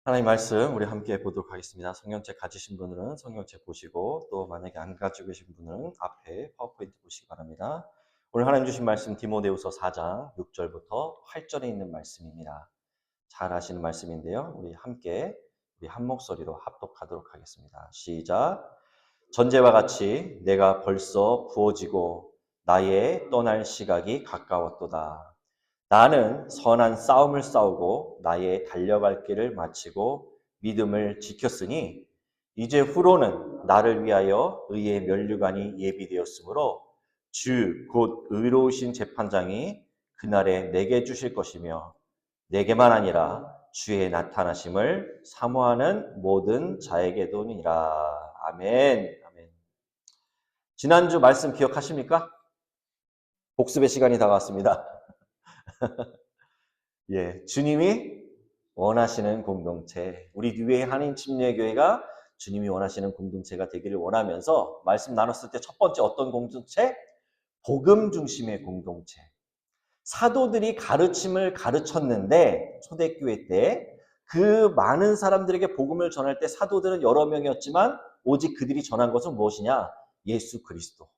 하나님 말씀 우리 함께 보도록 하겠습니다. 성경책 가지신 분들은 성경책 보시고 또 만약에 안 가지고 계신 분들은 앞에 파워포인트 보시기 바랍니다. 오늘 하나님 주신 말씀 디모데후서 4장 6절부터 8절에 있는 말씀입니다. 잘 아시는 말씀인데요. 우리 함께 우리 한 목소리로 합독하도록 하겠습니다. 시작. 전제와 같이 내가 벌써 부어지고 나의 떠날 시각이 가까웠도다. 나는 선한 싸움을 싸우고 나의 달려갈 길을 마치고 믿음을 지켰으니 이제 후로는 나를 위하여 의의 면류관이 예비되었으므로 주 곧 의로우신 재판장이 그날에 내게 주실 것이며 내게만 아니라 주의 나타나심을 사모하는 모든 자에게도니라. 아멘. 아멘. 지난주 말씀 기억하십니까? 복습의 시간이 다가왔습니다. 예, 주님이 원하시는 공동체, 우리 뉴웨이 한인 침례교회가 주님이 원하시는 공동체가 되기를 원하면서 말씀 나눴을 때 첫 번째 어떤 공동체? 복음 중심의 공동체. 사도들이 가르침을 가르쳤는데 초대교회 때 그 많은 사람들에게 복음을 전할 때 사도들은 여러 명이었지만 오직 그들이 전한 것은 무엇이냐? 예수 그리스도.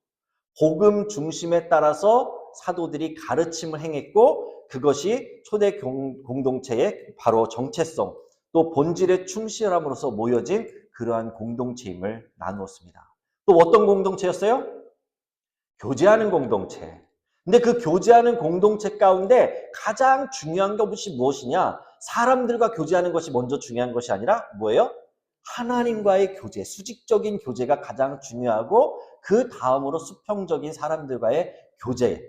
복음 중심에 따라서 사도들이 가르침을 행했고 그것이 초대 공동체의 바로 정체성 또 본질에 충실함으로써 모여진 그러한 공동체임을 나누었습니다. 또 어떤 공동체였어요? 교제하는 공동체. 근데 그 교제하는 공동체 가운데 가장 중요한 것이 무엇이냐? 사람들과 교제하는 것이 먼저 중요한 것이 아니라 뭐예요? 하나님과의 교제, 수직적인 교제가 가장 중요하고 그 다음으로 수평적인 사람들과의 교제.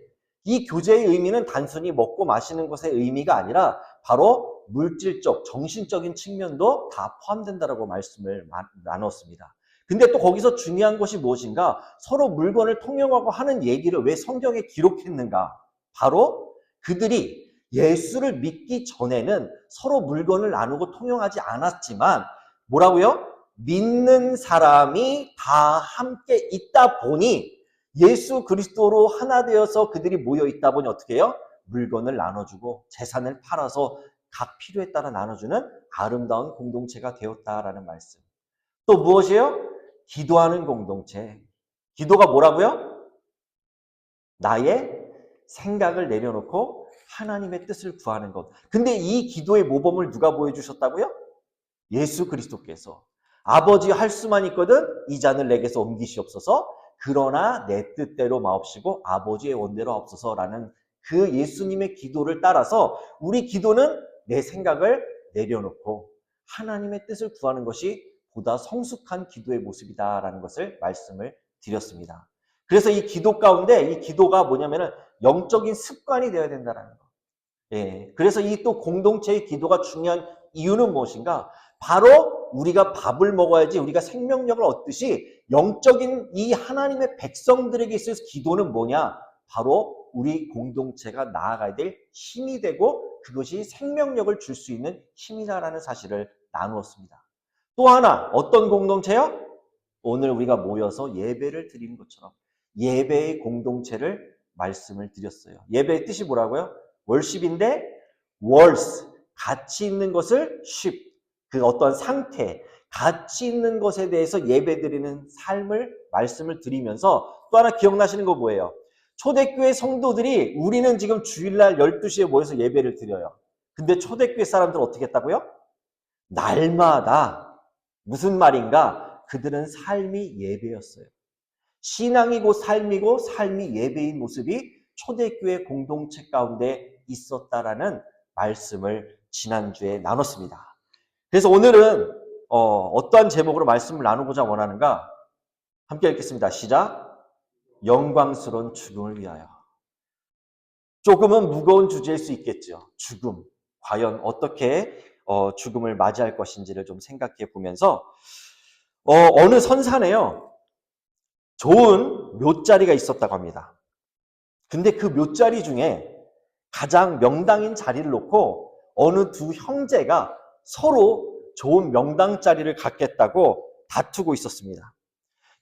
이 교제의 의미는 단순히 먹고 마시는 것의 의미가 아니라 바로 물질적, 정신적인 측면도 다 포함된다라고 말씀을 나눴습니다. 근데 또 거기서 중요한 것이 무엇인가? 서로 물건을 통용하고 하는 얘기를 왜 성경에 기록했는가? 바로 그들이 예수를 믿기 전에는 서로 물건을 나누고 통용하지 않았지만 뭐라고요? 믿는 사람이 다 함께 있다 보니 예수 그리스도로 하나 되어서 그들이 모여 있다 보니 어떻게 해요? 물건을 나눠주고 재산을 팔아서 각 필요에 따라 나눠주는 아름다운 공동체가 되었다라는 말씀. 또 무엇이에요? 기도하는 공동체. 기도가 뭐라고요? 나의 생각을 내려놓고 하나님의 뜻을 구하는 것. 근데 이 기도의 모범을 누가 보여주셨다고요? 예수 그리스도께서. 아버지 할 수만 있거든 이 잔을 내게서 옮기시옵소서. 그러나 내 뜻대로 마옵시고 아버지의 원대로 하옵소서라는 그 예수님의 기도를 따라서 우리 기도는 내 생각을 내려놓고 하나님의 뜻을 구하는 것이 보다 성숙한 기도의 모습이다라는 것을 말씀을 드렸습니다. 그래서 이 기도 가운데 이 기도가 뭐냐면은 영적인 습관이 되어야 된다는 거. 예. 그래서 이 또 공동체의 기도가 중요한 이유는 무엇인가? 바로 우리가 밥을 먹어야지 우리가 생명력을 얻듯이 영적인 이 하나님의 백성들에게 있어서 기도는 뭐냐? 바로 우리 공동체가 나아가야 될 힘이 되고 그것이 생명력을 줄 수 있는 힘이다라는 사실을 나누었습니다. 또 하나 어떤 공동체요? 오늘 우리가 모여서 예배를 드리는 것처럼 예배의 공동체를 말씀을 드렸어요. 예배의 뜻이 뭐라고요? 월십인데 월스, 가치 있는 것을 쉽, 그 어떤 상태, 가치 있는 것에 대해서 예배드리는 삶을 말씀을 드리면서 또 하나 기억나시는 거 뭐예요? 초대교회 성도들이 우리는 지금 주일날 12시에 모여서 예배를 드려요. 근데 초대교회 사람들은 어떻게 했다고요? 날마다 무슨 말인가? 그들은 삶이 예배였어요. 신앙이고 삶이고 삶이 예배인 모습이 초대교회 공동체 가운데 있었다라는 말씀을 지난주에 나눴습니다. 그래서 오늘은 어떠한 제목으로 말씀을 나누고자 원하는가? 함께 읽겠습니다. 시작. 영광스러운 죽음을 위하여. 조금은 무거운 주제일 수 있겠죠. 죽음. 과연 어떻게 죽음을 맞이할 것인지를 좀 생각해 보면서 어느 선산에요. 좋은 묘자리가 있었다고 합니다. 근데 그 묘자리 중에 가장 명당인 자리를 놓고 어느 두 형제가 서로 좋은 명당 자리를 갖겠다고 다투고 있었습니다.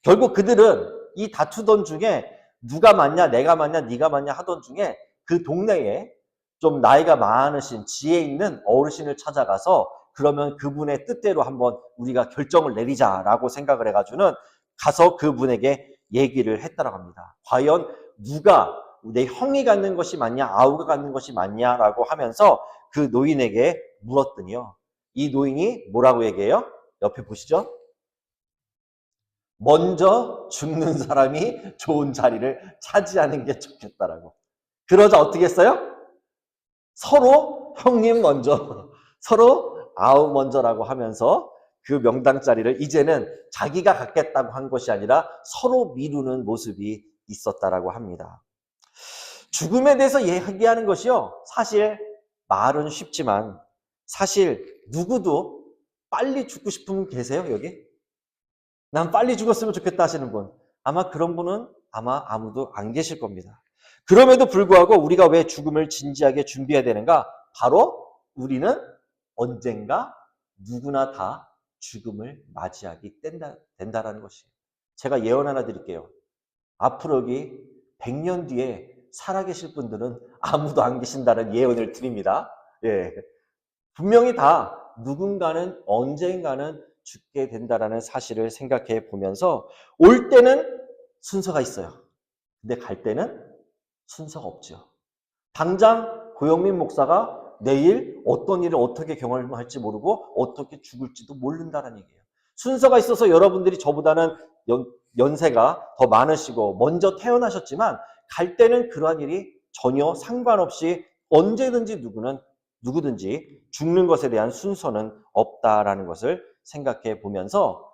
결국 그들은 이 다투던 중에 누가 맞냐, 내가 맞냐, 네가 맞냐 하던 중에 그 동네에 좀 나이가 많으신 지혜 있는 어르신을 찾아가서 그러면 그분의 뜻대로 한번 우리가 결정을 내리자라고 생각을 해가지고는 가서 그분에게 얘기를 했다라고 합니다. 과연 누가 내 형이 갖는 것이 맞냐, 아우가 갖는 것이 맞냐라고 하면서 그 노인에게 물었더니요. 이 노인이 뭐라고 얘기해요? 옆에 보시죠. 먼저 죽는 사람이 좋은 자리를 차지하는 게 좋겠다라고. 그러자 어떻게 했어요? 서로 형님 먼저, 서로 아우 먼저라고 하면서 그 명당 자리를 이제는 자기가 갖겠다고 한 것이 아니라 서로 미루는 모습이 있었다라고 합니다. 죽음에 대해서 얘기하는 것이요. 사실 말은 쉽지만 사실 누구도 빨리 죽고 싶은 분 계세요, 여기? 난 빨리 죽었으면 좋겠다 하시는 분. 아마 그런 분은 아마 아무도 안 계실 겁니다. 그럼에도 불구하고 우리가 왜 죽음을 진지하게 준비해야 되는가? 바로 우리는 언젠가 누구나 다 죽음을 맞이하게 된다라는 것이에요. 제가 예언 하나 드릴게요. 앞으로 여기 100년 뒤에 살아계실 분들은 아무도 안 계신다는 예언을 드립니다. 예. 분명히 다 누군가는 언젠가는 죽게 된다라는 사실을 생각해 보면서 올 때는 순서가 있어요. 근데 갈 때는 순서가 없죠. 당장 고영민 목사가 내일 어떤 일을 어떻게 경험할지 모르고 어떻게 죽을지도 모른다는 얘기예요. 순서가 있어서 여러분들이 저보다는 연세가 더 많으시고 먼저 태어나셨지만 갈 때는 그러한 일이 전혀 상관없이 언제든지 누구든지 죽는 것에 대한 순서는 없다라는 것을 생각해 보면서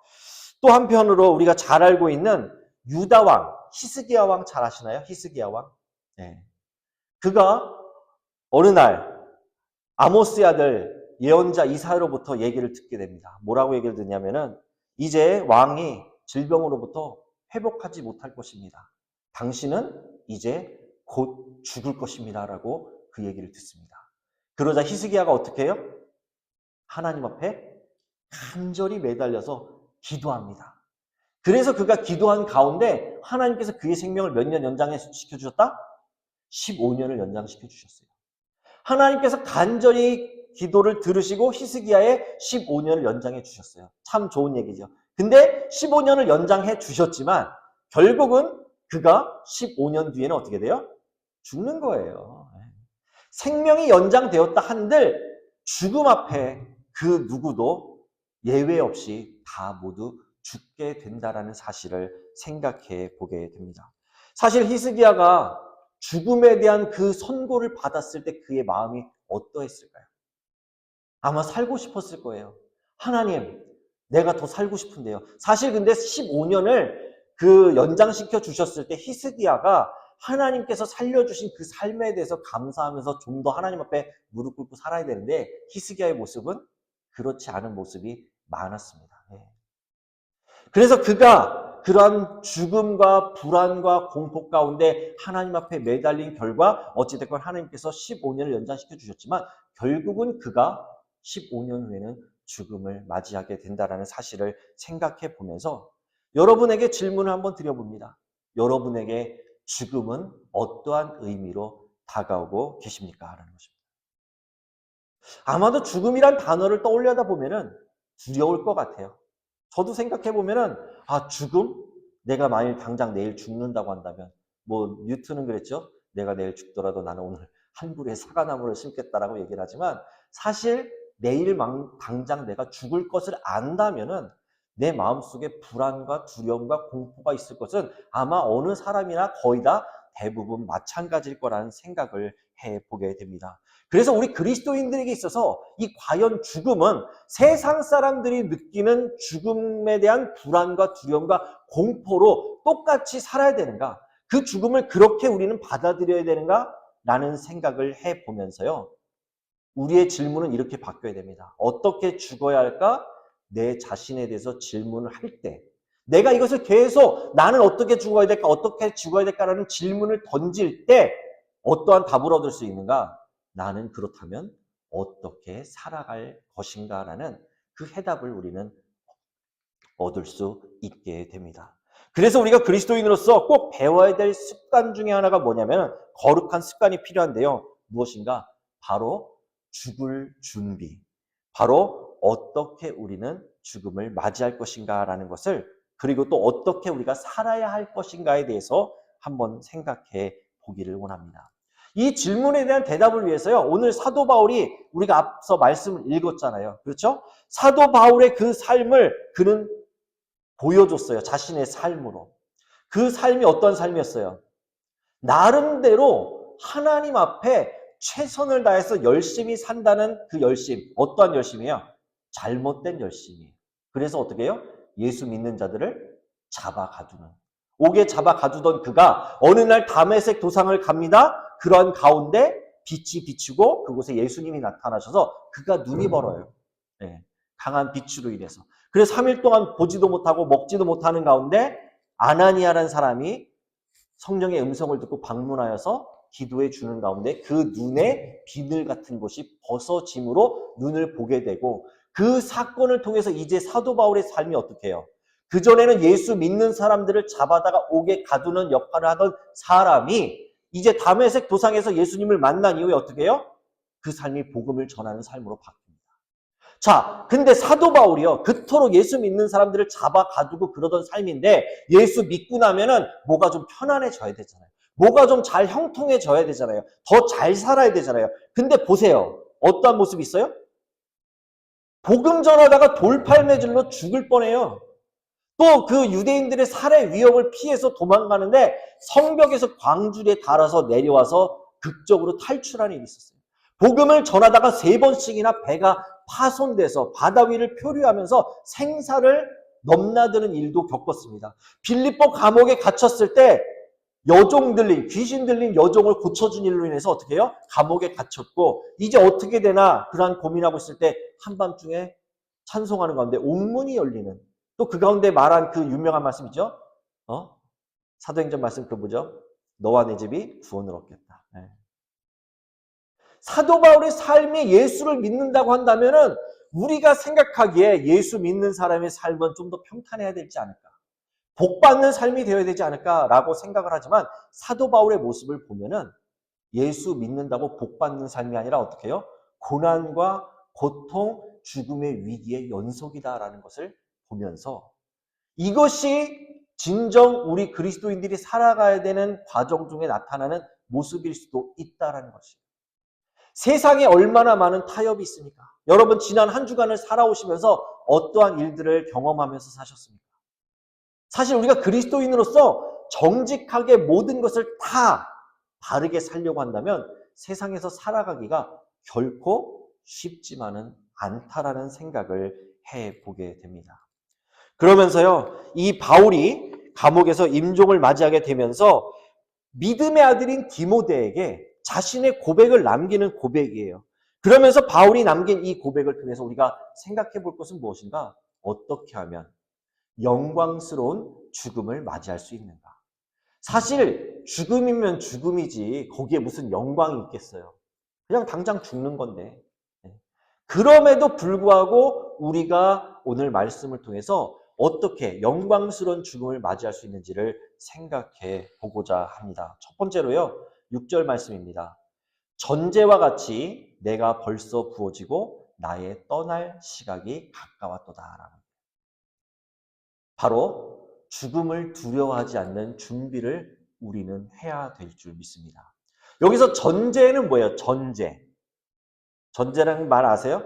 또 한편으로 우리가 잘 알고 있는 유다 왕, 히스기야 왕 잘 아시나요? 히스기야 왕. 네. 그가 어느 날 아모스의 아들 예언자 이사야로부터 얘기를 듣게 됩니다. 뭐라고 얘기를 듣냐면은 이제 왕이 질병으로부터 회복하지 못할 것입니다. 당신은 이제 곧 죽을 것입니다라고 그 얘기를 듣습니다. 그러자 히스기야가 어떻게 해요? 하나님 앞에 간절히 매달려서 기도합니다. 그래서 그가 기도한 가운데 하나님께서 그의 생명을 몇 년 연장시켜 주셨다? 15년을 연장시켜 주셨어요. 하나님께서 간절히 기도를 들으시고 히스기야의 15년을 연장해 주셨어요. 참 좋은 얘기죠. 근데 15년을 연장해 주셨지만 결국은 그가 15년 뒤에는 어떻게 돼요? 죽는 거예요. 생명이 연장되었다 한들 죽음 앞에 그 누구도 예외 없이 다 모두 죽게 된다라는 사실을 생각해 보게 됩니다. 사실 히스기야가 죽음에 대한 그 선고를 받았을 때 그의 마음이 어떠했을까요? 아마 살고 싶었을 거예요. 하나님, 내가 더 살고 싶은데요. 사실 근데 15년을 그 연장시켜 주셨을 때 히스기야가 하나님께서 살려주신 그 삶에 대해서 감사하면서 좀 더 하나님 앞에 무릎 꿇고 살아야 되는데 히스기야의 모습은 그렇지 않은 모습이 많았습니다. 그래서 그가 그러한 죽음과 불안과 공포 가운데 하나님 앞에 매달린 결과 어찌됐건 하나님께서 15년을 연장시켜 주셨지만 결국은 그가 15년 후에는 죽음을 맞이하게 된다는 사실을 생각해 보면서 여러분에게 질문을 한번 드려봅니다. 여러분에게 죽음은 어떠한 의미로 다가오고 계십니까? 라는 것입니다. 아마도 죽음이란 단어를 떠올려다 보면은 두려울 것 같아요. 저도 생각해 보면은 죽음? 내가 만일 당장 내일 죽는다고 한다면 뭐 뉴턴은 그랬죠. 내가 내일 죽더라도 나는 오늘 한 그루의 사과나무를 심겠다라고 얘기를 하지만 사실 내일 당장 내가 죽을 것을 안다면은 내 마음속에 불안과 두려움과 공포가 있을 것은 아마 어느 사람이나 거의 다 대부분 마찬가지일 거라는 생각을 해보게 됩니다. 그래서 우리 그리스도인들에게 있어서 이 과연 죽음은 세상 사람들이 느끼는 죽음에 대한 불안과 두려움과 공포로 똑같이 살아야 되는가? 그 죽음을 그렇게 우리는 받아들여야 되는가? 라는 생각을 해보면서요. 우리의 질문은 이렇게 바뀌어야 됩니다. 어떻게 죽어야 할까? 내 자신에 대해서 질문을 할 때 내가 이것을 계속 나는 어떻게 죽어야 될까? 어떻게 죽어야 될까라는 질문을 던질 때 어떠한 답을 얻을 수 있는가? 나는 그렇다면 어떻게 살아갈 것인가라는 그 해답을 우리는 얻을 수 있게 됩니다. 그래서 우리가 그리스도인으로서 꼭 배워야 될 습관 중에 하나가 뭐냐면 거룩한 습관이 필요한데요. 무엇인가? 바로 죽을 준비. 바로 어떻게 우리는 죽음을 맞이할 것인가라는 것을, 그리고 또 어떻게 우리가 살아야 할 것인가에 대해서 한번 생각해 보기를 원합니다. 이 질문에 대한 대답을 위해서요, 오늘 사도 바울이 우리가 앞서 말씀을 읽었잖아요. 그렇죠? 사도 바울의 그 삶을 그는 보여줬어요. 자신의 삶으로. 그 삶이 어떤 삶이었어요? 나름대로 하나님 앞에 최선을 다해서 열심히 산다는 그 열심. 어떠한 열심이에요? 잘못된 열심이에요. 그래서 어떻게 해요? 예수 믿는 자들을 잡아가두는. 옥에 잡아가두던 그가 어느 날 다메섹 도상을 갑니다. 그런 가운데 빛이 비추고 그곳에 예수님이 나타나셔서 그가 눈이 멀어요. 네, 강한 빛으로 인해서. 그래서 3일 동안 보지도 못하고 먹지도 못하는 가운데 아나니아라는 사람이 성령의 음성을 듣고 방문하여서 기도해 주는 가운데 그 눈에 비늘 같은 것이 벗어짐으로 눈을 보게 되고, 그 사건을 통해서 이제 사도 바울의 삶이 어떻게 해요? 그전에는 예수 믿는 사람들을 잡아다가 옥에 가두는 역할을 하던 사람이 이제 다메섹 도상에서 예수님을 만난 이후에 어떻게 해요? 그 삶이 복음을 전하는 삶으로 바뀝니다. 자, 근데 사도 바울이요, 그토록 예수 믿는 사람들을 잡아 가두고 그러던 삶인데, 예수 믿고 나면은 뭐가 좀 편안해져야 되잖아요. 뭐가 좀 잘 형통해져야 되잖아요. 더 잘 살아야 되잖아요. 근데 보세요. 어떠한 모습이 있어요? 복음 전하다가 돌팔매질로 죽을 뻔해요. 또 그 유대인들의 살해 위협을 피해서 도망가는데 성벽에서 광주리에 달아서 내려와서 극적으로 탈출하는 일이 있었어요. 복음을 전하다가 3번씩이나 배가 파손돼서 바다 위를 표류하면서 생사를 넘나드는 일도 겪었습니다. 빌립보 감옥에 갇혔을 때 여종 들린, 귀신 들린 여종을 고쳐준 일로 인해서 어떻게 해요? 감옥에 갇혔고, 이제 어떻게 되나 그러한 고민하고 있을 때 한밤중에 찬송하는 가운데 옥문이 열리는, 또 그 가운데 말한 그 유명한 말씀이죠. 사도행전 말씀 그 뭐죠? 너와 내 집이 구원을 얻겠다. 네. 사도 바울의 삶이 예수를 믿는다고 한다면은 우리가 생각하기에 예수 믿는 사람의 삶은 좀 더 평탄해야 되지 않을까? 복받는 삶이 되어야 되지 않을까라고 생각을 하지만, 사도 바울의 모습을 보면은 예수 믿는다고 복받는 삶이 아니라 어떻게 해요? 고난과 고통, 죽음의 위기의 연속이다라는 것을 보면서, 이것이 진정 우리 그리스도인들이 살아가야 되는 과정 중에 나타나는 모습일 수도 있다라는 것이에요. 세상에 얼마나 많은 타협이 있습니까? 여러분 지난 한 주간을 살아오시면서 어떠한 일들을 경험하면서 사셨습니까? 사실 우리가 그리스도인으로서 정직하게 모든 것을 다 바르게 살려고 한다면 세상에서 살아가기가 결코 쉽지만은 않다라는 생각을 해보게 됩니다. 그러면서요, 이 바울이 감옥에서 임종을 맞이하게 되면서 믿음의 아들인 디모데에게 자신의 고백을 남기는 고백이에요. 그러면서 바울이 남긴 이 고백을 통해서 우리가 생각해 볼 것은 무엇인가? 어떻게 하면 영광스러운 죽음을 맞이할 수 있는가? 사실 죽음이면 죽음이지 거기에 무슨 영광이 있겠어요? 그냥 당장 죽는 건데. 그럼에도 불구하고 우리가 오늘 말씀을 통해서 어떻게 영광스러운 죽음을 맞이할 수 있는지를 생각해 보고자 합니다. 첫 번째로요, 6절 말씀입니다. 전제와 같이 내가 벌써 부어지고 나의 떠날 시각이 가까웠도다. 바로 죽음을 두려워하지 않는 준비를 우리는 해야 될 줄 믿습니다. 여기서 전제는 뭐예요? 전제. 전제라는 말 아세요?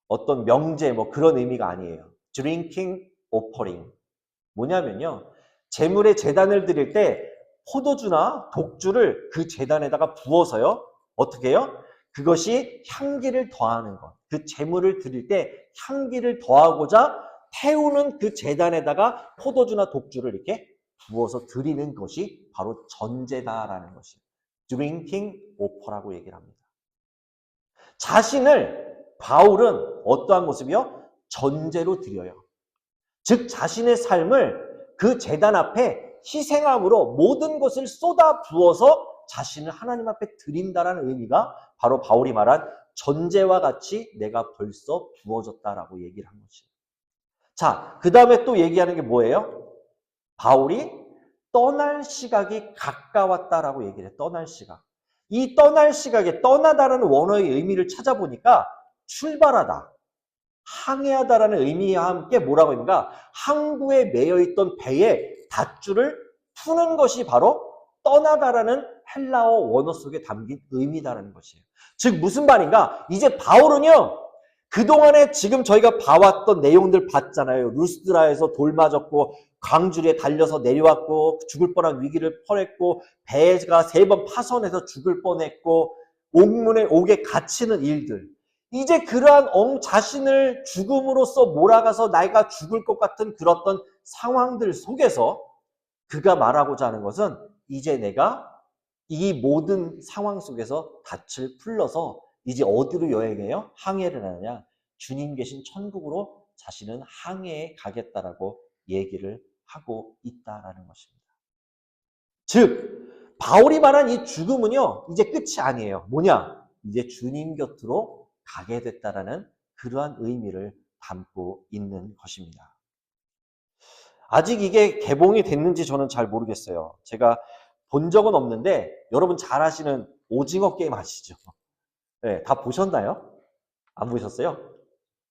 어떤 명제 뭐 그런 의미가 아니에요. drinking offering. 뭐냐면요, 제물에 제단을 드릴 때 포도주나 독주를 그 제단에다가 부어서요, 어떻게 해요? 그것이 향기를 더하는 것. 그 제물을 드릴 때 향기를 더하고자 태우는 그 제단에다가 포도주나 독주를 이렇게 부어서 드리는 것이 바로 전제다라는 것이에요. drinking offer라고 얘기를 합니다. 자신을 바울은 어떠한 모습이요? 전제로 드려요. 즉 자신의 삶을 그 제단 앞에 희생함으로 모든 것을 쏟아 부어서 자신을 하나님 앞에 드린다라는 의미가 바로 바울이 말한 전제와 같이 내가 벌써 부어졌다라고 얘기를 한 것이에요. 자, 그 다음에 또 얘기하는 게 뭐예요? 바울이 떠날 시각이 가까웠다라고 얘기를 해요. 떠날 시각. 이 떠날 시각에 떠나다라는 원어의 의미를 찾아보니까 출발하다, 항해하다라는 의미와 함께 뭐라고 했는가? 항구에 매여있던 배의 닷줄을 푸는 것이 바로 떠나다라는 헬라어 원어 속에 담긴 의미다라는 것이에요. 즉 무슨 말인가? 이제 바울은요. 그동안에 지금 저희가 봐왔던 내용들 봤잖아요. 루스드라에서 돌 맞았고 광주리에 달려서 내려왔고 죽을 뻔한 위기를 퍼냈고 배가 3번 파손해서 죽을 뻔했고 옥에 갇히는 일들. 이제 그러한 자신을 죽음으로써 몰아가서 내가 죽을 것 같은 그런 상황들 속에서 그가 말하고자 하는 것은 이제 내가 이 모든 상황 속에서 닻을 풀러서 이제 어디로 여행해요? 항해를 하느냐? 주님 계신 천국으로 자신은 항해에 가겠다라고 얘기를 하고 있다라는 것입니다. 즉 바울이 말한 이 죽음은요 이제 끝이 아니에요. 뭐냐? 이제 주님 곁으로 가게 됐다라는 그러한 의미를 담고 있는 것입니다. 아직 이게 개봉이 됐는지 저는 잘 모르겠어요. 제가 본 적은 없는데 여러분 잘 아시는 오징어 게임 아시죠? 네, 다 보셨나요? 안 보셨어요?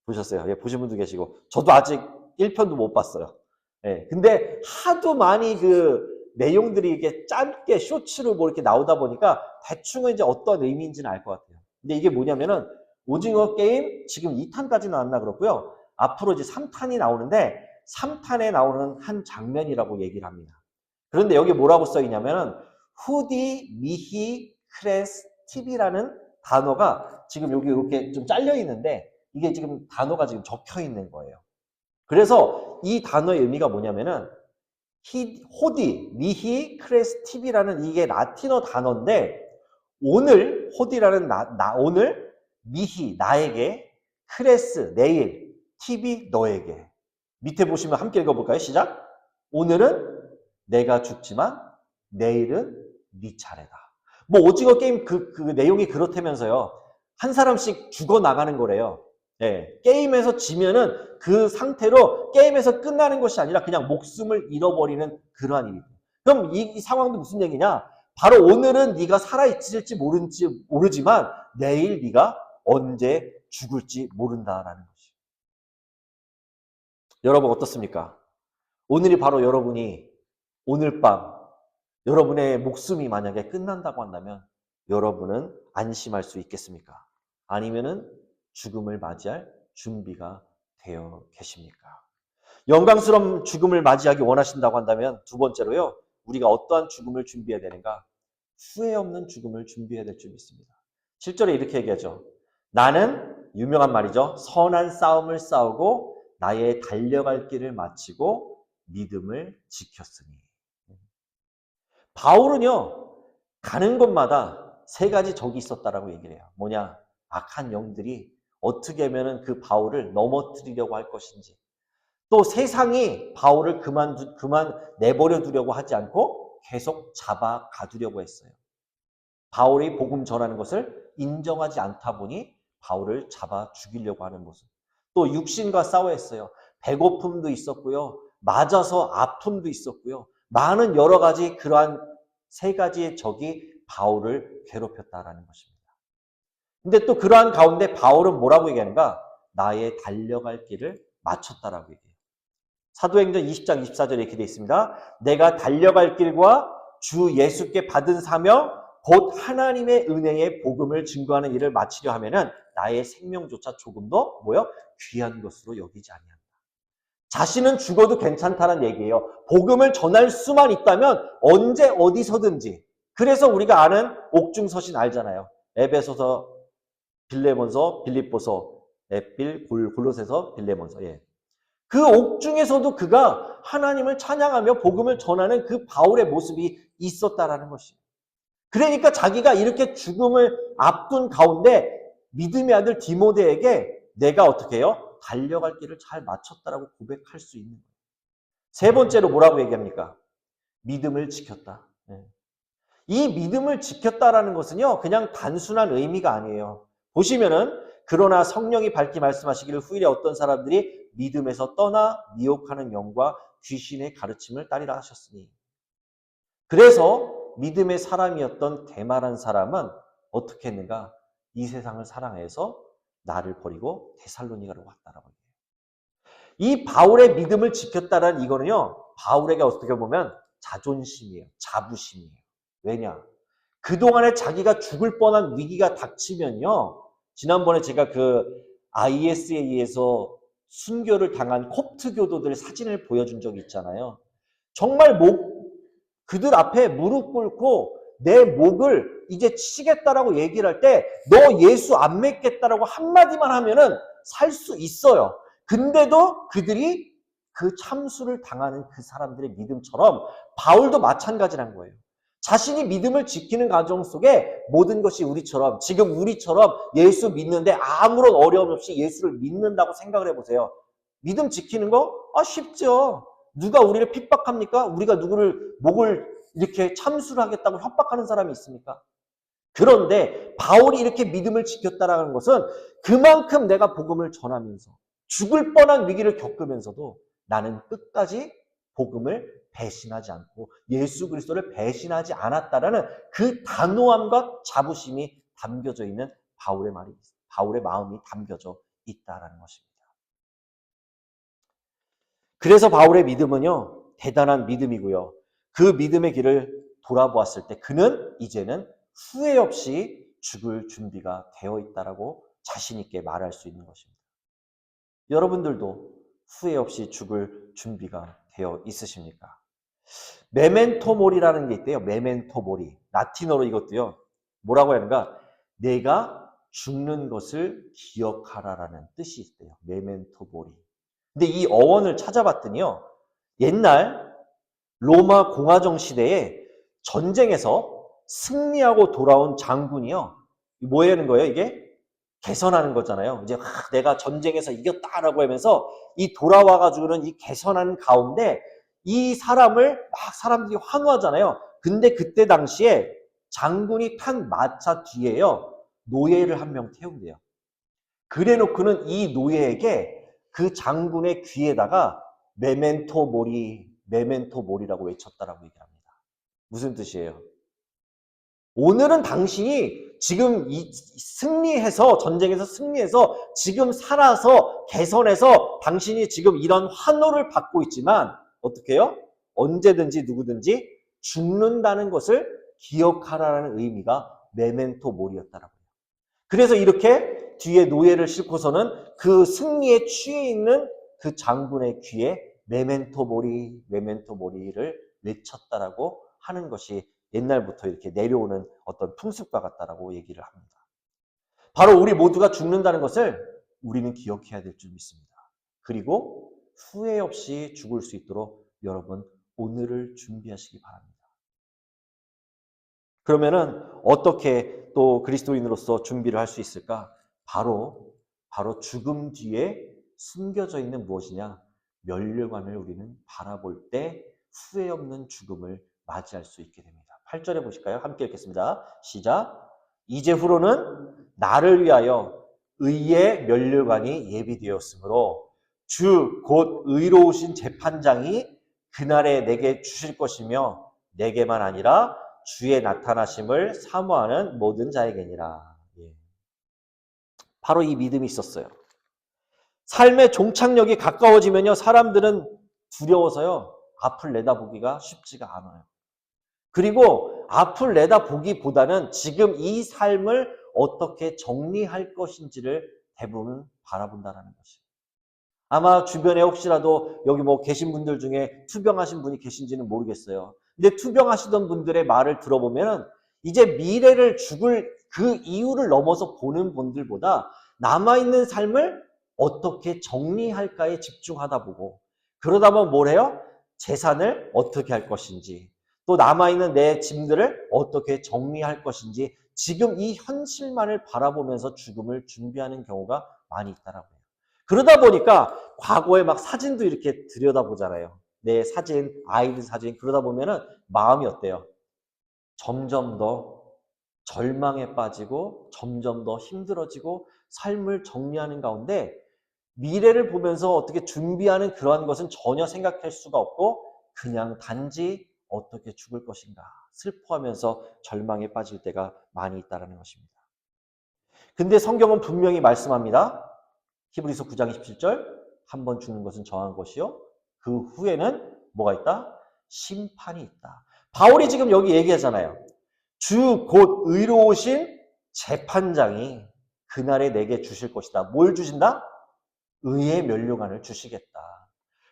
보셨어요. 예, 보신 분도 계시고 저도 아직 1편도 못 봤어요. 예, 근데 하도 많이 그 내용들이 이게 짧게 쇼츠로 뭐 이렇게 나오다 보니까 대충은 이제 어떤 의미인지는 알 것 같아요. 근데 이게 뭐냐면은 오징어 게임 지금 2탄까지 나왔나 그렇고요. 앞으로 이제 3탄이 나오는데 3탄에 나오는 한 장면이라고 얘기를 합니다. 그런데 여기 뭐라고 써 있냐면은 후디, 미히, 크레스, 팁이라는 단어가 지금 여기 이렇게 좀 잘려 있는데 이게 지금 단어가 지금 적혀 있는 거예요. 그래서 이 단어의 의미가 뭐냐면은 호디, 미히, 크레스, 팁이라는 이게 라틴어 단어인데 오늘 호디라는 오늘 미히 나에게 크레스 내일 팁이 너에게 밑에 보시면 함께 읽어볼까요? 시작. 오늘은 내가 죽지만 내일은 네 차례다. 뭐 오징어 게임 그 내용이 그렇다면서요. 한 사람씩 죽어나가는 거래요. 네, 게임에서 지면은 그 상태로 게임에서 끝나는 것이 아니라 그냥 목숨을 잃어버리는 그러한 일이에요. 그럼 이 상황도 무슨 얘기냐? 바로 오늘은 네가 살아있을지 모르지만 내일 네가 언제 죽을지 모른다라는 것이에요. 여러분 어떻습니까? 오늘이 바로 여러분이 오늘 밤 여러분의 목숨이 만약에 끝난다고 한다면 여러분은 안심할 수 있겠습니까? 아니면은 죽음을 맞이할 준비가 되어 계십니까? 영광스러운 죽음을 맞이하기 원하신다고 한다면 두 번째로요. 우리가 어떠한 죽음을 준비해야 되는가? 후회 없는 죽음을 준비해야 될 줄 믿습니다. 실제로 이렇게 얘기하죠. 나는 유명한 말이죠. 선한 싸움을 싸우고 나의 달려갈 길을 마치고 믿음을 지켰으니. 바울은요. 가는 곳마다 3가지 적이 있었다라고 얘기를 해요. 뭐냐? 악한 영들이 어떻게 하면 그 바울을 넘어뜨리려고 할 것인지 또 세상이 바울을 그만 내버려 두려고 하지 않고 계속 잡아 가두려고 했어요. 바울이 복음 전하는 것을 인정하지 않다 보니 바울을 잡아 죽이려고 하는 모습. 또 육신과 싸워했어요. 배고픔도 있었고요. 맞아서 아픔도 있었고요. 많은 여러 가지 그러한 3가지의 적이 바울을 괴롭혔다라는 것입니다. 근데 또 그러한 가운데 바울은 뭐라고 얘기하는가? 나의 달려갈 길을 마쳤다라고 얘기해요. 사도행전 20장 24절에 이렇게 되어 있습니다. 내가 달려갈 길과 주 예수께 받은 사명 곧 하나님의 은혜의 복음을 증거하는 일을 마치려 하면은 나의 생명조차 조금도 귀한 것으로 여기지 아니한다. 자신은 죽어도 괜찮다는 얘기예요. 복음을 전할 수만 있다면 언제 어디서든지. 그래서 우리가 아는 옥중서신 알잖아요. 에베소서, 빌레몬서, 빌립보서, 에필, 골로새서, 빌레몬서. 예. 그 옥중에서도 그가 하나님을 찬양하며 복음을 전하는 그 바울의 모습이 있었다라는 것이에요. 그러니까 자기가 이렇게 죽음을 앞둔 가운데 믿음의 아들 디모데에게 내가 어떻게 해요? 달려갈 길을 잘 마쳤다라고 고백할 수 있는 거예요. 3번째로 뭐라고 얘기합니까? 믿음을 지켰다. 이 믿음을 지켰다라는 것은요, 그냥 단순한 의미가 아니에요. 보시면은 그러나 성령이 밝히 말씀하시기를 후일에 어떤 사람들이 믿음에서 떠나 미혹하는 영과 귀신의 가르침을 따리라 하셨으니. 그래서 믿음의 사람이었던 대마란 사람은 어떻게 했는가? 이 세상을 사랑해서 나를 버리고 데살로니가로 왔다라고 해요. 이 바울의 믿음을 지켰다는 이거는요, 바울에게 어떻게 보면 자존심이에요. 자부심이에요. 왜냐? 그동안에 자기가 죽을 뻔한 위기가 닥치면요, 지난번에 제가 그 IS에 의해서 순교를 당한 콥트 교도들 사진을 보여준 적이 있잖아요. 정말 그들 앞에 무릎 꿇고 내 목을 이제 치겠다라고 얘기를 할 때 너 예수 안 믿겠다라고 한마디만 하면은 살 수 있어요. 근데도 그들이 그 참수를 당하는 그 사람들의 믿음처럼 바울도 마찬가지란 거예요. 자신이 믿음을 지키는 과정 속에 모든 것이 지금 우리처럼 예수 믿는데 아무런 어려움 없이 예수를 믿는다고 생각을 해보세요. 믿음 지키는 거? 쉽죠. 누가 우리를 핍박합니까? 우리가 누구를 목을 이렇게 참수를 하겠다고 협박하는 사람이 있습니까? 그런데 바울이 이렇게 믿음을 지켰다라는 것은 그만큼 내가 복음을 전하면서 죽을 뻔한 위기를 겪으면서도 나는 끝까지 복음을 배신하지 않고 예수 그리스도를 배신하지 않았다라는 그 단호함과 자부심이 담겨져 있는 바울의 마음이 담겨져 있다라는 것입니다. 그래서 바울의 믿음은요, 대단한 믿음이고요. 그 믿음의 길을 돌아보았을 때 그는 이제는 후회 없이 죽을 준비가 되어 있다라고 자신 있게 말할 수 있는 것입니다. 여러분들도 후회 없이 죽을 준비가 되어 있으십니까? 메멘토 모리라는 게 있대요. 메멘토 모리. 라틴어로 이것도요. 뭐라고 하는가? 내가 죽는 것을 기억하라라는 뜻이 있대요. 메멘토 모리. 근데 이 어원을 찾아봤더니요. 옛날 로마 공화정 시대에 전쟁에서 승리하고 돌아온 장군이요. 뭐 하는 거예요, 이게? 개선하는 거잖아요. 이제 내가 전쟁에서 이겼다라고 하면서 이 돌아와가지고는 이 개선하는 가운데 이 사람을 막 사람들이 환호하잖아요. 근데 그때 당시에 장군이 탄 마차 뒤에요. 노예를 한 명 태운대요. 그래 놓고는 이 노예에게 그 장군의 귀에다가 메멘토 모리라고 외쳤다라고 얘기합니다. 무슨 뜻이에요? 오늘은 당신이 지금 전쟁에서 승리해서 지금 살아서 개선해서 당신이 지금 이런 환호를 받고 있지만 어떻게 해요? 언제든지 누구든지 죽는다는 것을 기억하라는 의미가 메멘토 모리였다라고 해요. 그래서 이렇게 뒤에 노예를 싣고서는 그 승리에 취해 있는 그 장군의 귀에 메멘토 모리를 외쳤다라고 하는 것이 옛날부터 이렇게 내려오는 어떤 풍습과 같다라고 얘기를 합니다. 바로 우리 모두가 죽는다는 것을 우리는 기억해야 될 줄 믿습니다. 그리고 후회 없이 죽을 수 있도록 여러분 오늘을 준비하시기 바랍니다. 그러면은 어떻게 또 그리스도인으로서 준비를 할 수 있을까? 바로 죽음 뒤에 숨겨져 있는 무엇이냐? 멸류관을 우리는 바라볼 때 후회 없는 죽음을 맞이할 수 있게 됩니다. 8절에 보실까요? 함께 읽겠습니다. 시작. 이제후로는 나를 위하여 의의 멸류관이 예비되었으므로 주 곧 의로우신 재판장이 그날에 내게 주실 것이며 내게만 아니라 주의 나타나심을 사모하는 모든 자에게니라. 바로 이 믿음이 있었어요. 삶의 종착역이 가까워지면요, 사람들은 두려워서요, 앞을 내다보기가 쉽지가 않아요. 그리고 앞을 내다보기보다는 지금 이 삶을 어떻게 정리할 것인지를 대부분 바라본다는 것이에요. 아마 주변에 혹시라도 여기 뭐 계신 분들 중에 투병하신 분이 계신지는 모르겠어요. 근데 투병하시던 분들의 말을 들어보면 이제 미래를 죽을 그 이유를 넘어서 보는 분들보다 남아있는 삶을 어떻게 정리할까에 집중하다 보고 그러다 보면 뭘 해요? 재산을 어떻게 할 것인지 또 남아있는 내 짐들을 어떻게 정리할 것인지 지금 이 현실만을 바라보면서 죽음을 준비하는 경우가 많이 있다라고 해요. 그러다 보니까 과거에 막 사진도 이렇게 들여다보잖아요. 내 사진, 아이들 사진. 그러다 보면은 마음이 어때요? 점점 더 절망에 빠지고 점점 더 힘들어지고 삶을 정리하는 가운데 미래를 보면서 어떻게 준비하는 그러한 것은 전혀 생각할 수가 없고 그냥 단지 어떻게 죽을 것인가 슬퍼하면서 절망에 빠질 때가 많이 있다는 것입니다. 근데 성경은 분명히 말씀합니다. 히브리서 9장 27절 한 번 죽는 것은 정한 것이요 그 후에는 뭐가 있다? 심판이 있다. 바울이 지금 여기 얘기하잖아요. 주 곧 의로우신 재판장이 그날에 내게 주실 것이다. 뭘 주신다? 의의 면류관을 주시겠다.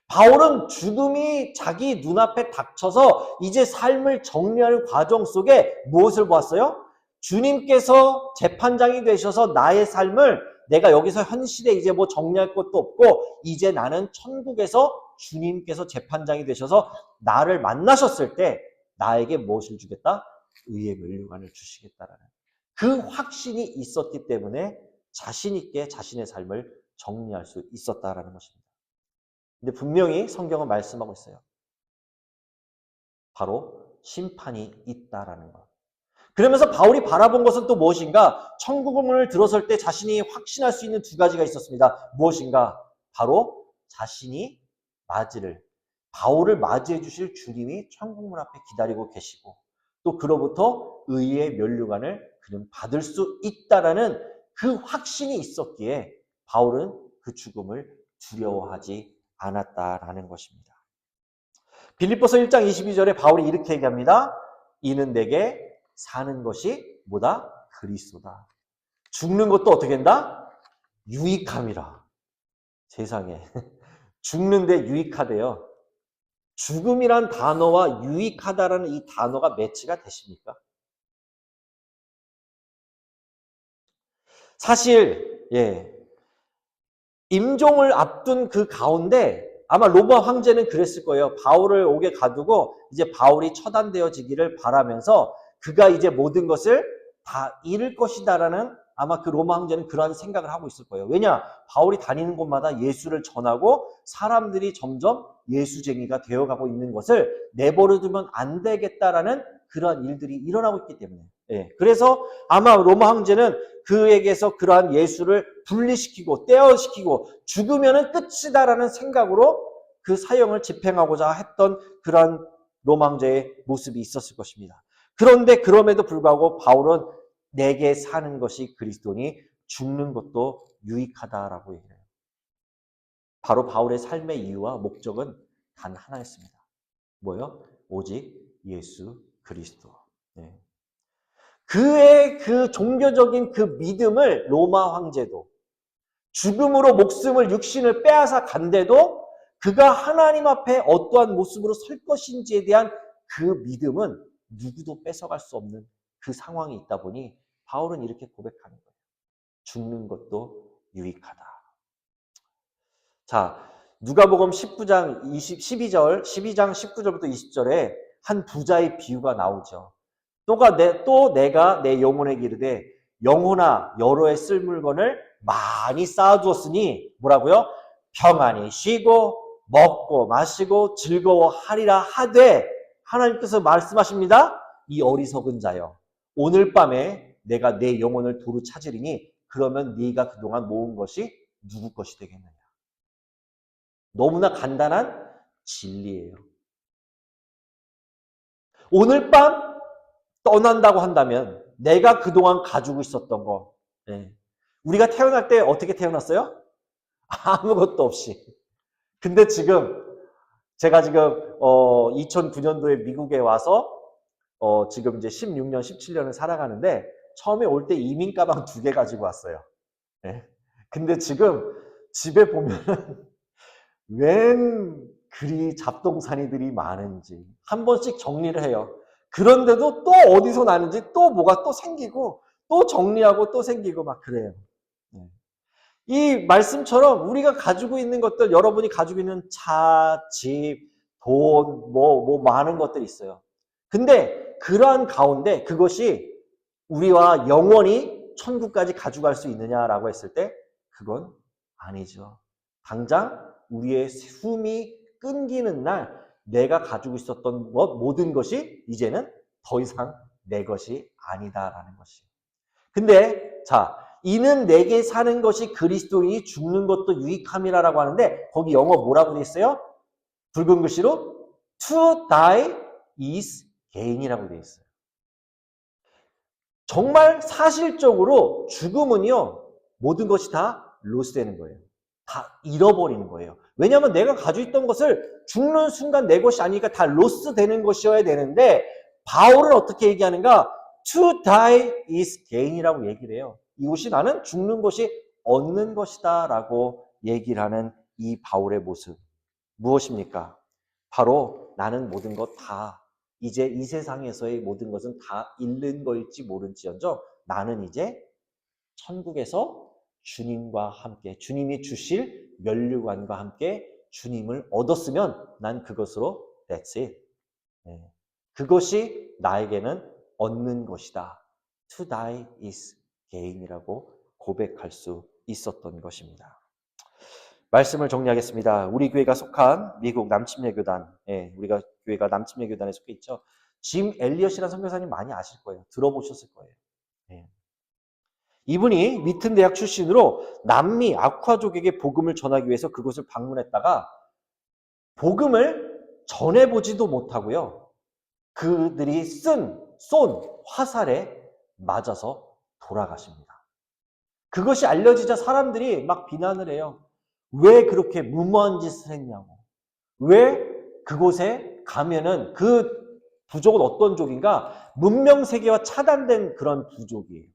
바울은 죽음이 자기 눈앞에 닥쳐서 이제 삶을 정리하는 과정 속에 무엇을 보았어요? 주님께서 재판장이 되셔서 나의 삶을 내가 여기서 현실에 이제 뭐 정리할 것도 없고 이제 나는 천국에서 주님께서 재판장이 되셔서 나를 만나셨을 때 나에게 무엇을 주겠다? 의의 면류관을 주시겠다라는 그 확신이 있었기 때문에 자신 있게 자신의 삶을 정리할 수 있었다라는 것입니다. 근데 분명히 성경은 말씀하고 있어요. 바로 심판이 있다라는 것. 그러면서 바울이 바라본 것은 또 무엇인가? 천국문을 들어설 때 자신이 확신할 수 있는 두 가지가 있었습니다. 무엇인가? 바로 자신이 바울을 맞이해 주실 주님이 천국문 앞에 기다리고 계시고 또 그로부터 의의 면류관을 그는 받을 수 있다라는 그 확신이 있었기에 바울은 그 죽음을 두려워하지 않았다라는 것입니다. 빌립보서 1장 22절에 바울이 이렇게 얘기합니다. 이는 내게 사는 것이 뭐다? 그리스도다. 죽는 것도 어떻게 한다? 유익함이라. 세상에. 죽는데 유익하대요. 죽음이란 단어와 유익하다라는 이 단어가 매치가 되십니까? 사실 임종을 앞둔 그 가운데 아마 로마 황제는 그랬을 거예요. 바울을 옥에 가두고 이제 바울이 처단되어지기를 바라면서 그가 이제 모든 것을 다 잃을 것이다라는 아마 그 로마 황제는 그러한 생각을 하고 있을 거예요. 왜냐? 바울이 다니는 곳마다 예수를 전하고 사람들이 점점 예수쟁이가 되어가고 있는 것을 내버려두면 안 되겠다라는 그러한 일들이 일어나고 있기 때문에. 그래서 아마 로마 황제는 그에게서 그러한 예수를 분리시키고 떼어시키고 죽으면은 끝이다라는 생각으로 그 사형을 집행하고자 했던 그러한 로마 황제의 모습이 있었을 것입니다. 그런데 그럼에도 불구하고 바울은 내게 사는 것이 그리스도니 죽는 것도 유익하다라고 얘기해요. 바로 바울의 삶의 이유와 목적은 단 하나였습니다. 뭐요? 오직 예수 그리스도. 그의 그 종교적인 그 믿음을 로마 황제도 죽음으로 목숨을 육신을 빼앗아 간데도 그가 하나님 앞에 어떠한 모습으로 설 것인지에 대한 그 믿음은 누구도 뺏어갈 수 없는 그 상황이 있다 보니 바울은 이렇게 고백하는 거예요. 죽는 것도 유익하다. 자, 누가복음 12장 12장 19절부터 20절에 한 부자의 비유가 나오죠. 또 내가 내 영혼에게 이르되 영혼아 여러 해 쓸 물건을 많이 쌓아두었으니 뭐라고요? 평안히 쉬고 먹고 마시고 즐거워하리라 하되 하나님께서 말씀하십니다. 이 어리석은 자여 오늘 밤에 내가 내 영혼을 도로 찾으리니 그러면 네가 그동안 모은 것이 누구 것이 되겠느냐. 너무나 간단한 진리예요. 오늘 밤 떠난다고 한다면 내가 그동안 가지고 있었던 거 우리가 태어날 때 어떻게 태어났어요? 아무것도 없이. 근데 제가 지금 2009년도에 미국에 와서 지금 이제 16년, 17년을 살아가는데 처음에 올 때 이민 가방 2개 가지고 왔어요. 근데 지금 집에 보면은 웬 그리 잡동사니들이 많은지 한 번씩 정리를 해요. 그런데도 또 어디서 나는지 또 뭐가 또 생기고 또 정리하고 또 생기고 막 그래요. 이 말씀처럼 우리가 가지고 있는 것들, 여러분이 가지고 있는 차, 집, 돈, 뭐 많은 것들이 있어요. 근데 그러한 가운데 그것이 우리와 영원히 천국까지 가져갈 수 있느냐라고 했을 때 그건 아니죠. 당장 우리의 숨이 끊기는 날 내가 가지고 있었던 모든 것이 이제는 더 이상 내 것이 아니다라는 것이에요. 근데 자, 이는 내게 사는 것이 그리스도이니 죽는 것도 유익함이라고 하는데 거기 영어 뭐라고 돼 있어요? 붉은 글씨로 to die is gain이라고 돼 있어요. 정말 사실적으로 죽음은요, 모든 것이 다 로스되는 거예요. 다 잃어버리는 거예요. 왜냐하면 내가 가지고 있던 것을 죽는 순간 내 것이 아니니까 다 로스되는 것이어야 되는데, 바울은 어떻게 얘기하는가? To die is gain이라고 얘기를 해요. 이것이 나는 죽는 것이 얻는 것이다 라고 얘기를 하는 이 바울의 모습. 무엇입니까? 바로 나는 모든 것 다, 이제 이 세상에서의 모든 것은 다 잃는 것일지 모른지언정 나는 이제 천국에서 주님과 함께, 주님이 주실 면류관과 함께 주님을 얻었으면 난 그것으로 that's it. 네. 그것이 나에게는 얻는 것이다. To die is gain이라고 고백할 수 있었던 것입니다. 말씀을 정리하겠습니다. 우리 교회가 속한 미국 남침례교단, 우리가 교회가 남침례교단에 속해 있죠. 짐 엘리엇이라는 선교사님 많이 아실 거예요. 들어보셨을 거예요. 예. 이분이 위튼 대학 출신으로 남미 아쿠아족에게 복음을 전하기 위해서 그곳을 방문했다가 복음을 전해보지도 못하고요. 그들이 쏜 화살에 맞아서 돌아가십니다. 그것이 알려지자 사람들이 막 비난을 해요. 왜 그렇게 무모한 짓을 했냐고. 왜 그곳에 가면은 그 부족은 어떤 족인가? 문명세계와 차단된 그런 부족이에요.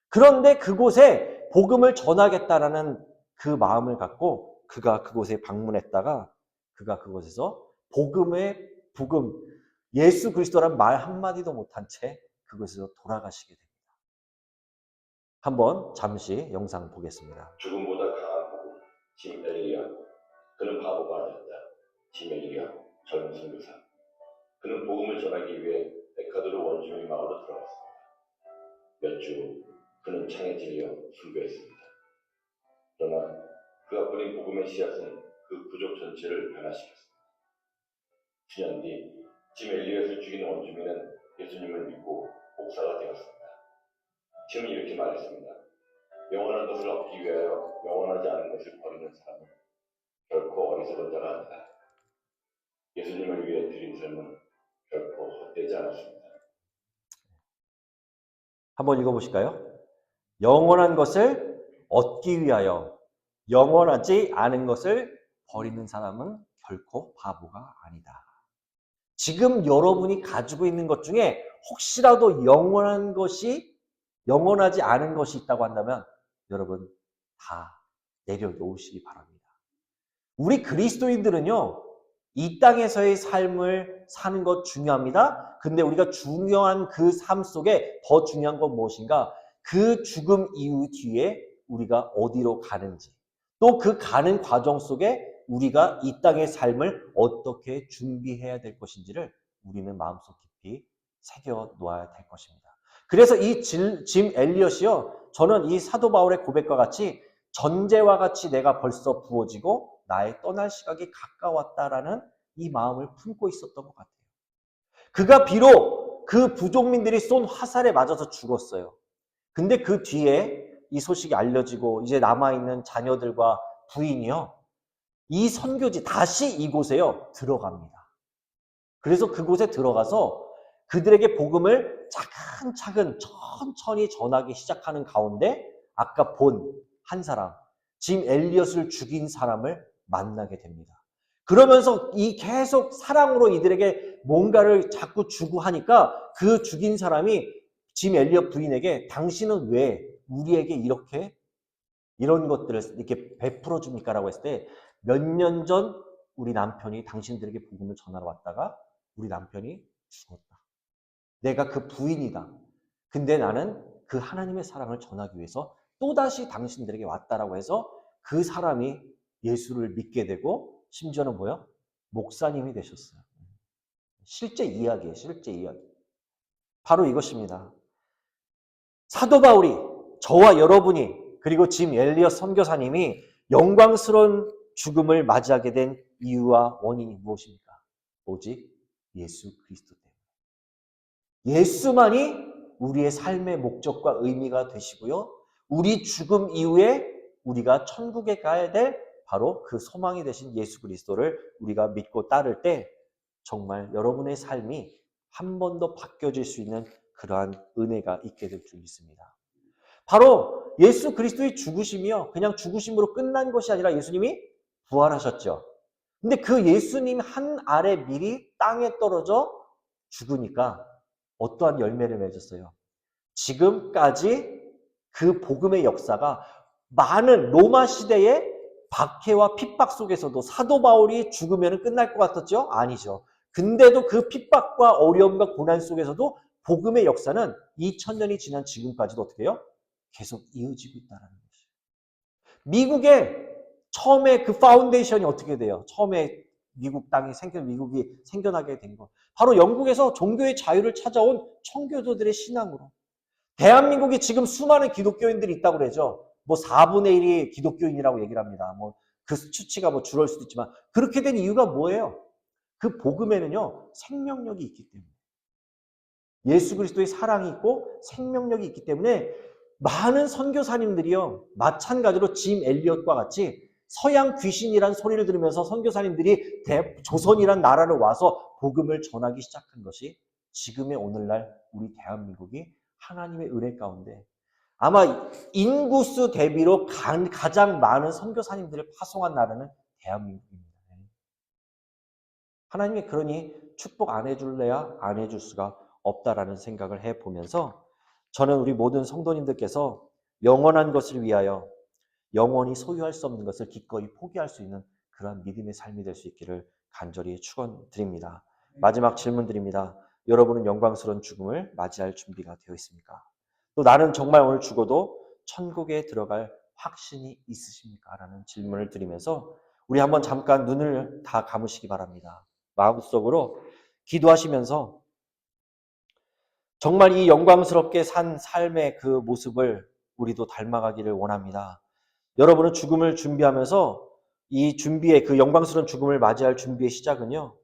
그런데 그곳에 복음을 전하겠다라는 그 마음을 갖고 그가 그곳에 방문했다가 그가 그곳에서 복음, 예수 그리스도란 말 한마디도 못한 채 그곳에서 돌아가시게 됩니다. 한번 잠시 영상 보겠습니다. 죽음보다 강한 복음, 짐 엘리엇. 그는 바보가 아니었다. 짐 엘리엇, 젊은 선교사. 그는 복음을 전하기 위해 에콰도르 원주민 마을로 들어갔습니다. 몇 주 후 그는 창에 찔려 순교했습니다. 그러나 그가 뿌린 복음의 씨앗은 그 부족 전체를 변화시켰습니다. 수년 뒤 짐 엘리엇을 죽인 원주민은 예수님을 믿고 목사가 되었습니다. 짐은 이렇게 말했습니다. 영원한 것을 얻기 위하여 영원하지 않은 것을 버리는 사람은 결코 어리석은 자가 아니다. 예수님을 위해 드린 삶은 결코 헛되지 않았습니다. 한번 읽어보실까요? 영원한 것을 얻기 위하여 영원하지 않은 것을 버리는 사람은 결코 바보가 아니다. 지금 여러분이 가지고 있는 것 중에 혹시라도 영원하지 않은 것이 있다고 한다면 여러분 다 내려놓으시기 바랍니다. 우리 그리스도인들은요, 이 땅에서의 삶을 사는 것 중요합니다. 근데 우리가 중요한 그 삶 속에 더 중요한 건 무엇인가? 그 죽음 이후 뒤에 우리가 어디로 가는지, 또 그 가는 과정 속에 우리가 이 땅의 삶을 어떻게 준비해야 될 것인지를 우리는 마음속 깊이 새겨 놓아야 될 것입니다. 그래서 이 짐 엘리엇이요, 저는 이 사도 바울의 고백과 같이 전제와 같이 내가 벌써 부어지고 나의 떠날 시각이 가까웠다라는 이 마음을 품고 있었던 것 같아요. 그가 비록 그 부족민들이 쏜 화살에 맞아서 죽었어요. 근데 그 뒤에 이 소식이 알려지고 이제 남아있는 자녀들과 부인이요, 이 선교지 다시 이곳에요 들어갑니다. 그래서 그곳에 들어가서 그들에게 복음을 차근차근 천천히 전하기 시작하는 가운데 아까 본 한 사람, 짐 엘리엇을 죽인 사람을 만나게 됩니다. 그러면서 이 계속 사랑으로 이들에게 뭔가를 자꾸 주고 하니까 그 죽인 사람이 짐 엘리엇 부인에게 당신은 왜 우리에게 이런 것들을 이렇게 베풀어 줍니까? 라고 했을 때 몇 년 전 우리 남편이 당신들에게 복음을 전하러 왔다가 우리 남편이 죽었다. 내가 그 부인이다. 근데 나는 그 하나님의 사랑을 전하기 위해서 또다시 당신들에게 왔다라고 해서 그 사람이 예수를 믿게 되고 심지어는 뭐요? 목사님이 되셨어요. 실제 이야기예요. 실제 이야기. 바로 이것입니다. 사도 바울이, 저와 여러분이, 그리고 짐 엘리엇 선교사님이 영광스러운 죽음을 맞이하게 된 이유와 원인이 무엇입니까? 오직 예수 그리스도 때문에. 예수만이 우리의 삶의 목적과 의미가 되시고요. 우리 죽음 이후에 우리가 천국에 가야 될 바로 그 소망이 되신 예수 그리스도를 우리가 믿고 따를 때 정말 여러분의 삶이 한 번 더 바뀌어질 수 있는 그러한 은혜가 있게 될 줄 믿습니다. 바로 예수 그리스도의 죽으심이요. 그냥 죽으심으로 끝난 것이 아니라 예수님이 부활하셨죠. 근데 그 예수님 한 알의 밀이 땅에 떨어져 죽으니까 어떠한 열매를 맺었어요? 지금까지 그 복음의 역사가 많은 로마 시대의 박해와 핍박 속에서도 사도 바울이 죽으면 끝날 것 같았죠? 아니죠. 근데도 그 핍박과 어려움과 고난 속에서도 복음의 역사는 2000년이 지난 지금까지도 어떻게 해요? 계속 이어지고 있다는 것이에요. 미국의 처음에 그 파운데이션이 어떻게 돼요? 처음에 미국이 생겨나게 된 거. 바로 영국에서 종교의 자유를 찾아온 청교도들의 신앙으로. 대한민국이 지금 수많은 기독교인들이 있다고 그러죠. 뭐 4분의 1이 기독교인이라고 얘기를 합니다. 뭐 그 수치가 뭐 줄을 수도 있지만 그렇게 된 이유가 뭐예요? 그 복음에는요, 생명력이 있기 때문에. 예수 그리스도의 사랑이 있고 생명력이 있기 때문에 많은 선교사님들이요, 마찬가지로 짐 엘리엇과 같이 서양 귀신이란 소리를 들으면서 선교사님들이 조선이란 나라를 와서 복음을 전하기 시작한 것이 지금의 오늘날 우리 대한민국이 하나님의 은혜 가운데 아마 인구수 대비로 가장 많은 선교사님들을 파송한 나라는 대한민국입니다. 하나님이 그러니 축복 안 해줄래야 안 해줄 수가 없다라는 생각을 해보면서 저는 우리 모든 성도님들께서 영원한 것을 위하여 영원히 소유할 수 없는 것을 기꺼이 포기할 수 있는 그런 믿음의 삶이 될 수 있기를 간절히 축원드립니다. 마지막 질문 드립니다. 여러분은 영광스러운 죽음을 맞이할 준비가 되어 있습니까? 또 나는 정말 오늘 죽어도 천국에 들어갈 확신이 있으십니까? 라는 질문을 드리면서 우리 한번 잠깐 눈을 다 감으시기 바랍니다. 마음속으로 기도하시면서 정말 이 영광스럽게 산 삶의 그 모습을 우리도 닮아가기를 원합니다. 여러분은 죽음을 준비하면서 이 준비의 그 영광스러운 죽음을 맞이할 준비의 시작은요,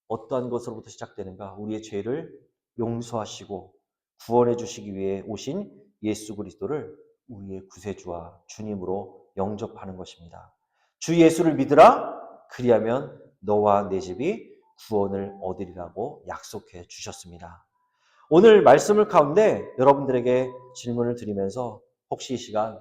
어떠한 것으로부터 시작되는가? 우리의 죄를 용서하시고 구원해 주시기 위해 오신 예수 그리스도를 우리의 구세주와 주님으로 영접하는 것입니다. 주 예수를 믿으라. 그리하면 너와 내 집이 구원을 얻으리라고 약속해 주셨습니다. 오늘 말씀을 가운데 여러분들에게 질문을 드리면서 혹시 이 시간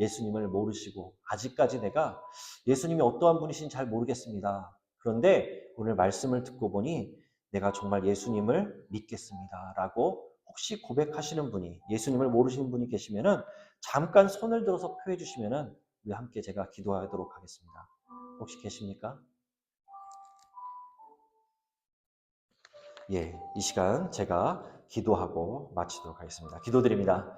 예수님을 모르시고 아직까지 내가 예수님이 어떠한 분이신지 잘 모르겠습니다. 그런데 오늘 말씀을 듣고 보니 내가 정말 예수님을 믿겠습니다. 라고 혹시 고백하시는 분이, 예수님을 모르시는 분이 계시면은 잠깐 손을 들어서 표해 주시면은 우리 함께 제가 기도하도록 하겠습니다. 혹시 계십니까? 예, 이 시간 제가 기도하고 마치도록 하겠습니다. 기도드립니다.